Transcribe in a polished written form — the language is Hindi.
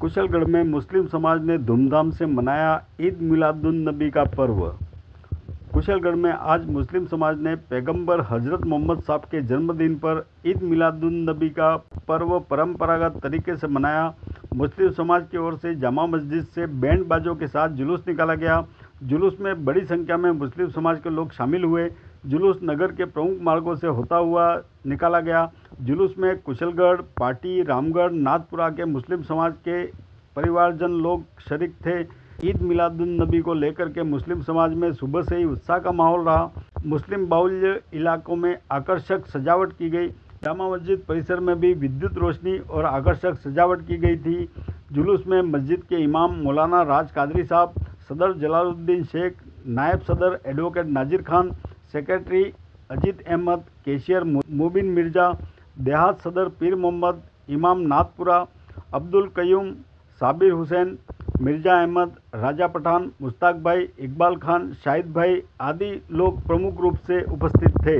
कुशलगढ़ में मुस्लिम समाज ने धूमधाम से मनाया ईद मिलादुन्नबी का पर्व। कुशलगढ़ में आज मुस्लिम समाज ने पैगंबर हजरत मोहम्मद साहब के जन्मदिन पर ईद मिलादुन्नबी का पर्व परंपरागत तरीके से मनाया। मुस्लिम समाज की ओर से जामा मस्जिद से बैंड बाजों के साथ जुलूस निकाला गया। जुलूस में बड़ी संख्या में मुस्लिम समाज के लोग शामिल हुए। जुलूस नगर के प्रमुख मार्गों से होता हुआ निकाला गया। जुलूस में कुशलगढ़, पाटी, रामगढ़, नाथपुरा के मुस्लिम समाज के परिवारजन लोग शरीक थे। ईद मिलादुन्नबी को लेकर के मुस्लिम समाज में सुबह से ही उत्साह का माहौल रहा। मुस्लिम बाहुल्य इलाकों में आकर्षक सजावट की गई। जामा मस्जिद परिसर में भी विद्युत रोशनी और आकर्षक सजावट की गई थी। जुलूस में मस्जिद के इमाम मौलाना राज कादरी साहब, सदर जलालुद्दीन शेख, नायब सदर advocate Nazir Khan, secretary Ajit Ahmed, cashier Mubin Mirza, देहात सदर पीर मोहम्मद, इमाम नाथपुरा अब्दुल कयूम, साबिर हुसैन, मिर्जा अहमद, राजा पठान, मुश्ताक भाई, इकबाल खान, शाहिद भाई आदि लोग प्रमुख रूप से उपस्थित थे।